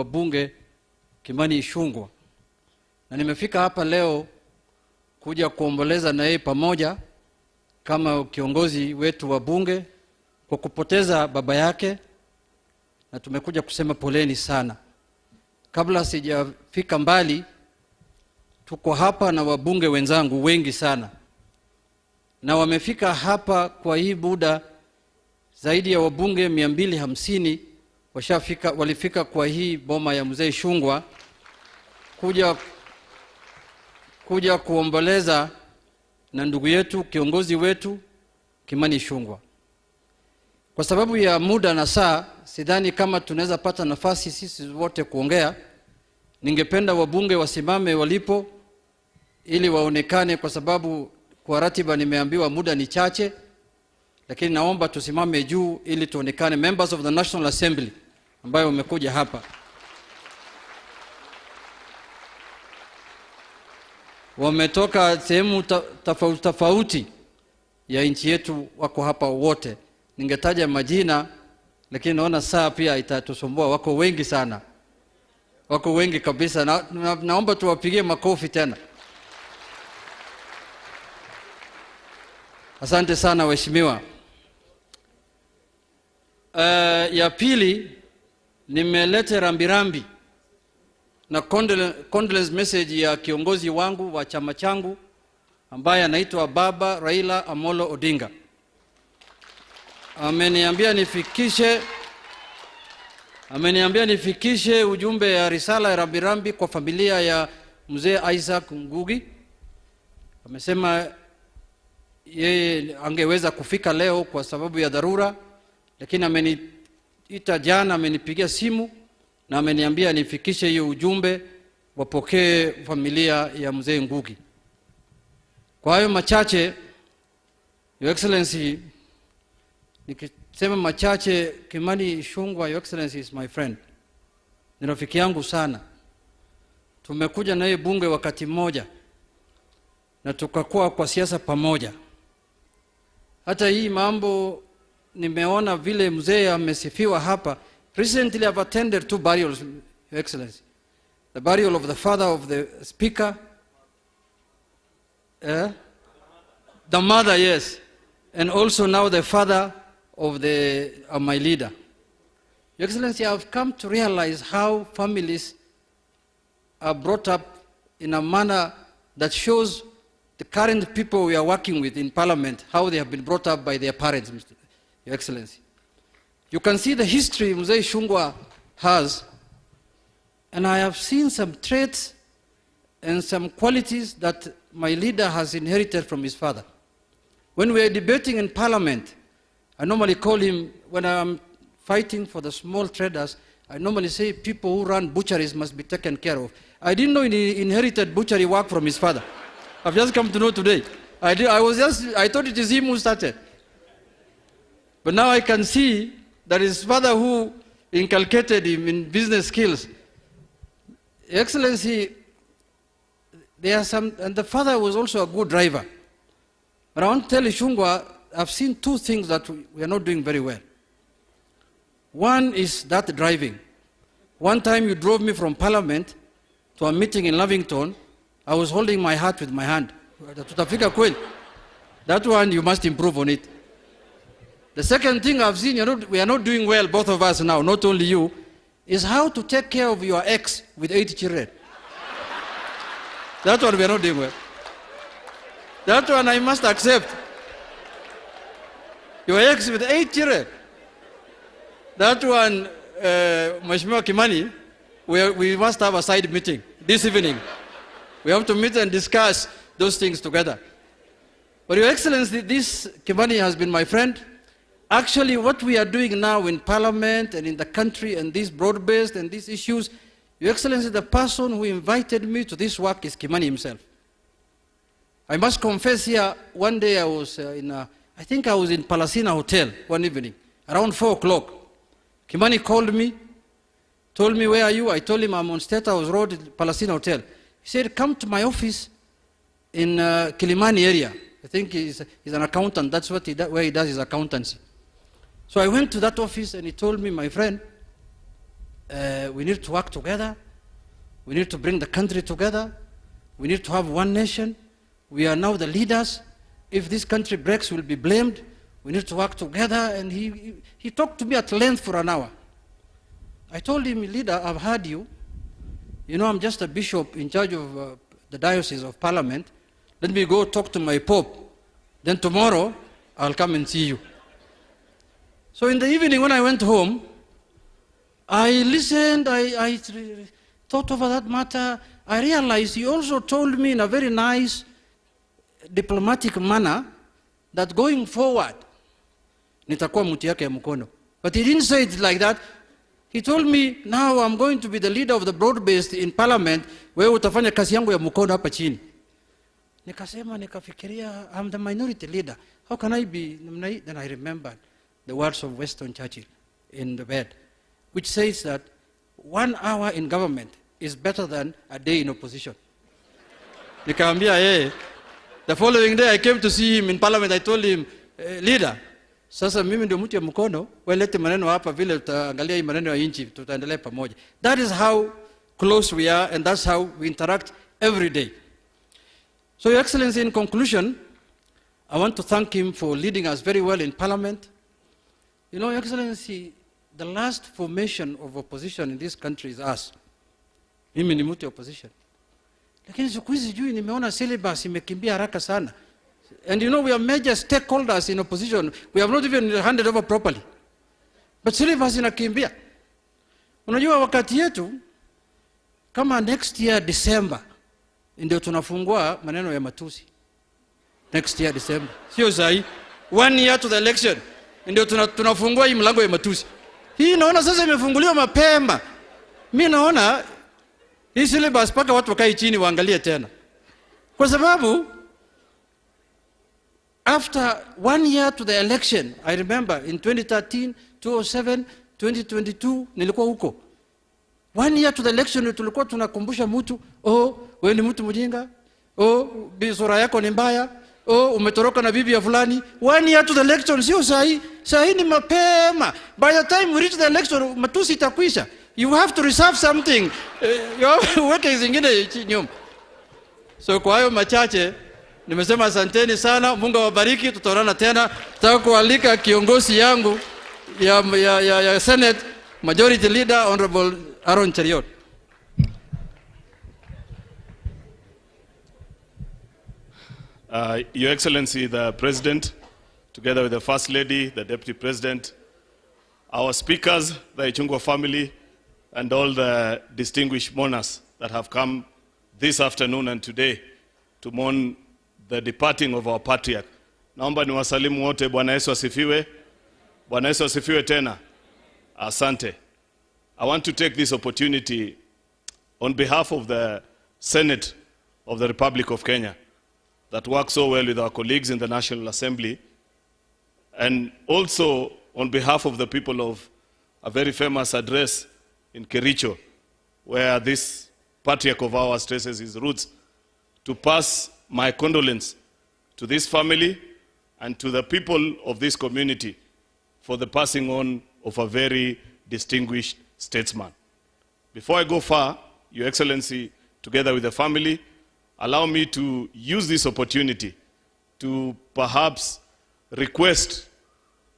Bunge Kimani Ichung'wa, na nimefika hapa leo kuja kuomboleza na yeye pamoja kama kiongozi wetu wa bunge kwa kupoteza baba yake, na tumekuja kusema poleni sana. Kabla sijafika mbali, tuko hapa na wabunge wenzangu wengi sana, na wamefika hapa kwa hii muda zaidi ya wabunge 250 walifika kwa hii boma ya Mzee Ichung'wa kuja kuomboleza na ndugu yetu kiongozi wetu Kimani Ichung'wa. Kwa sababu ya muda na saa, sidhani kama tunaweza pata nafasi sisi wote kuongea. Ningependa wabunge wasimame walipo ili waonekane, kwa sababu kwa ratiba nimeambiwa muda ni chache, lakini naomba tusimame juu ili tuonekane. Members of the National Assembly ambayo wamekuja hapa, wametoka sehemu tofauti ya nchi yetu, wako hapa wote. Ningetaja majina, lakini naona saa pia itatusumbua. Wako wengi sana, wako wengi kabisa. Naomba tuwapigie makofi tena. Asante sana waheshimiwa. Ya pili, nimeleta rambirambi na condolence message ya kiongozi wangu wa chama changu ambaye anaitwa Baba Raila Amolo Odinga. Ameniambia nifikishe ujumbe ya risala ya rambirambi kwa familia ya Mzee Isaac Ngugi. Amesema yeye angeweza kufika leo kwa sababu ya dharura, lakini ameniita jana, amenipigia simu na ameniambia nifikishe hiyo ujumbe, wapokee familia ya Mzee Ngugi. Kwa hayo machache, Your Excellency, nikisema machache, Kimani Ichung'wa, Your Excellency, is my friend. Ni rafiki yangu sana. Tumekuja naye bunge wakati mmoja na tukakuwa kwa siasa pamoja. Hata hii mambo nimeona vile mzee amesifiwa hapa. Recently I've attended 2 burials, Your Excellency. The burial of the father of the speaker, the mother, yes, and also now the father of my leader. Your Excellency, I've come to realize how families are brought up in a manner that shows the current people we are working with in Parliament, how they have been brought up by their parents, Your Excellency. You can see the history Mzee Ichung'wa has, and I have seen some traits and some qualities that my leader has inherited from his father. When we are debating in Parliament, I normally call him, when I'm fighting for the small traders, I normally say people who run butcheries must be taken care of. I didn't know he inherited butchery work from his father. I've just come to know today. I thought it is him who started. But now I can see that his father who inculcated him in business skills. Excellency, there are some, and the father was also a good driver. But I want to tell Ichung'wa, I've seen 2 things that we are not doing very well. One is that driving. One time you drove me from Parliament to a meeting in Lavington. I was holding my heart with my hand. That one you must improve on it. The second thing I've seen, we are not doing well, both of us now, not only you, is how to take care of your ex with 8 children. That one we are not doing well. That one I must accept. Your ex with 8 children. That one, Mheshimiwa Kimani, we must have a side meeting this evening. We have to meet and discuss those things together. But Your Excellency, this Kimani has been my friend. Actually, what we are doing now in Parliament and in the country and these broad-based and these issues, Your Excellency, the person who invited me to this work is Kimani himself. I must confess here, one day I was I think I was in Palasina Hotel one evening, around 4 o'clock. Kimani called me, told me, where are you? I told him I'm on State House Road, Palasina Hotel. He said, come to my office in Kilimani area. I think he's an accountant. That's what where he does his accountancy. So I went to that office and he told me, my friend, We need to work together. We need to bring the country together. We need to have one nation. We are now the leaders. If this country breaks, we'll be blamed. We need to work together. And he talked to me at length for an hour. I told him, leader, I've heard you. You know, I'm just a bishop in charge of the diocese of parliament. Let me go talk to my pope. Then tomorrow, I'll come and see you. So in the evening when I went home, I listened, I thought over that matter. I realized he also told me in a very nice diplomatic manner that going forward, nitakuwa mtu yake ya mkono. But he didn't say it like that. He told me, now I'm going to be the leader of the broad-based in parliament, wewe utafanya kazi yangu ya mkono hapa chini. Nikasema, nikafikiria, I'm the minority leader. How can I be? Then I remembered the words of Winston Churchill in the bed, which says that 1 hour in government is better than a day in opposition. Nikaambia yeye. The following day I came to see him in parliament. I told him, leader, sasa mimi ndio mtu ya mkono, wewe lete maneno hapa vile tutaangalia hii maneno ya nchi, tutaendelea pamoja. That is how close we are, and that's how we interact every day. So, Your Excellency, in conclusion, I want to thank him for leading us very well in parliament. You know, Your Excellency, the last formation of opposition in this country is us. Mimi ni mtu ya opposition. Lakini siku hizi juu nimeona syllabus imekimbia haraka sana. And you know, we are major stakeholders in opposition. We have not even handed over properly. But syllabus inakimbia. Unajua wakati yetu, kama next year December, ndio tunafungua maneno ya matusi. Next year December. Sio sahi. 1 year to the election, ndio tunafungua hii mlango ya matusi. Hii naona sasa imefunguliwa mapema. Mimi naona hii syllabus paka watu wakae chini waangalie tena. Kwa sababu after 1 year to the election, I remember in 2013, 2007, 2022, nilikuwa huko. 1 year to the election, tulikuwa tunakumbusha mtu, wewe ni mtu mjinga, sura yako ni mbaya, umetoroka na bibi ya fulani. 1 year to the election, sio sahi. Sahi ni mapema. By the time we reach the election, matusi itakwisha. You have to reserve something. Weke zingine nyuma. So kwa hayo machache, nimesema asanteni sana. Mungu awabariki. Tutaonana tena. Nataka kualika kiongozi yangu ya Senate, Majority Leader Honorable Aaron Cheriot. Your Excellency, the President, together with the First Lady, the Deputy President, our speakers, the Ichung'wa family, and all the distinguished mourners that have come this afternoon and today to mourn the departing of our patriarch. Naomba niwasalimu wote. Bwana Yesu asifiwe. Bwana Yesu asifiwe tena. Asante. I want to take this opportunity on behalf of the Senate of the Republic of Kenya that works so well with our colleagues in the National Assembly, and also on behalf of the people of a very famous address in Kericho, where this patriarch of ours traces his roots, to pass my condolence to this family and to the people of this community for the passing on of a very distinguished statesman. Before I go far, Your Excellency, together with the family, allow me to use this opportunity to perhaps request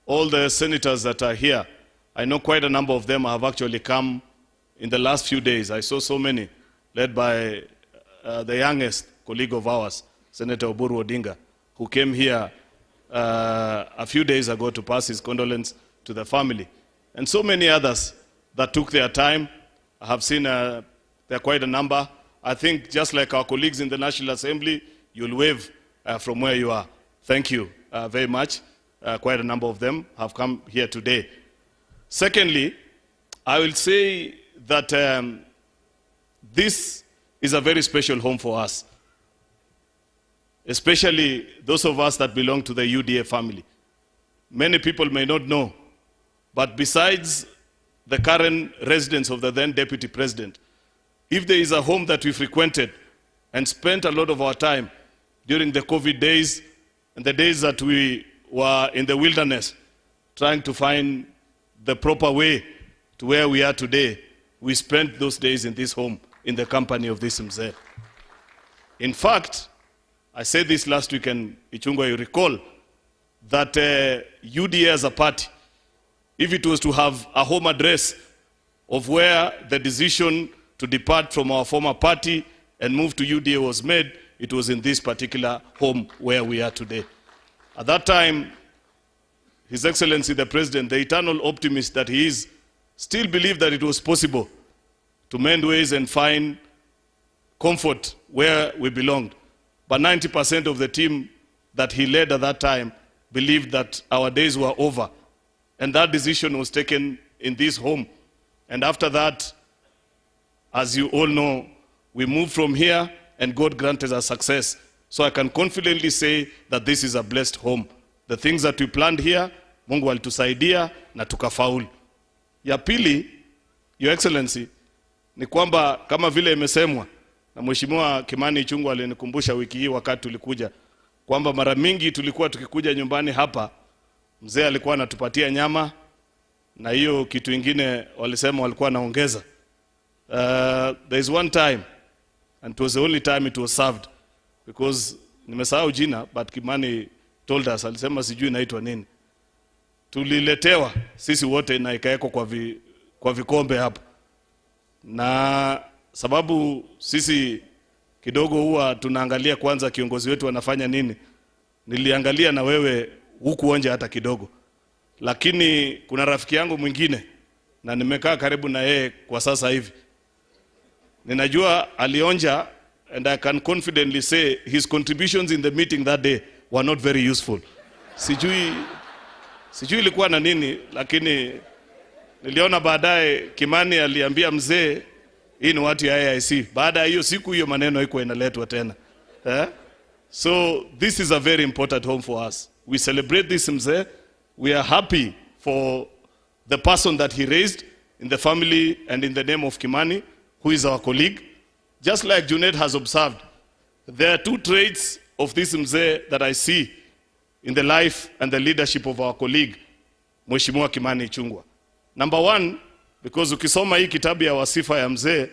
all the senators that are here. I know quite a number of them have actually come in the last few days. I saw so many, led by the youngest colleague of ours, Senator Oburu Odinga, who came here a few days ago to pass his condolence to the family. And so many others that took their time. I have seen there are quite a number. I think just like our colleagues in the National Assembly, you'll wave from where you are. Thank you very much. Quite a number of them have come here today. Secondly, I will say that this is a very special home for us, especially those of us that belong to the UDA family. Many people may not know, but besides the current residence of the then Deputy President, if there is a home that we frequented and spent a lot of our time during the COVID days and the days that we were in the wilderness trying to find the proper way to where we are today, we spent those days in this home in the company of this Mzee. In fact, I said this last week, and Ichung'wa, you recall that UDA as a party, if it was to have a home address of where the decision to depart from our former party and move to UDA was made, it was in this particular home where we are today. At that time, His Excellency the President, the eternal optimist that he is, still believed that it was possible to mend ways and find comfort where we belonged. But 90% of the team that he led at that time believed that our days were over. And that decision was taken in this home. And after that, as you all know, we moved from here and God granted us success. So I can confidently say that this is a blessed home. The things that we planned here, Mungu alitusaidia na tukafaulu. Ya pili, Your Excellency, ni kwamba kama vile imesemwa na Mheshimiwa Kimani Ichung'wa alinikumbusha wiki hii wakati tulikuja, kwamba mara mingi tulikuwa tukikuja nyumbani hapa, Mzee alikuwa anatupatia nyama na hiyo kitu ingine walisema walikuwa wanaongeza. There is one time, and it was the only time it was served, because nimesahau jina, but Kimani told us, alisema sijui inaitwa nini. Tuliletewa sisi wote na ikaeko kwa vikombe hapa. Na sababu sisi kidogo huwa tunaangalia kwanza kiongozi wetu anafanya nini, niliangalia na wewe hukuonja hata kidogo. Lakini kuna rafiki yangu mwingine na nimekaa karibu na yeye kwa sasa hivi, ninajua alionja, and I can confidently say his contributions in the meeting that day were not very useful. Sijui ilikuwa na nini, lakini niliona baadaye Kimani aliambia Mzee, hii ni watu ya AIC. Baada hiyo siku hiyo maneno haikuwa inaletwa tena. So this is a very important home for us. We celebrate this Mzee. We are happy for the person that he raised in the family and in the name of Kimani, who is our colleague. Just like Junet has observed, there are two traits of this Mzee that I see in the life and the leadership of our colleague, Mheshimiwa Kimani Ichung'wa. Number one, because ukisoma hii kitabu ya wasifa ya Mzee,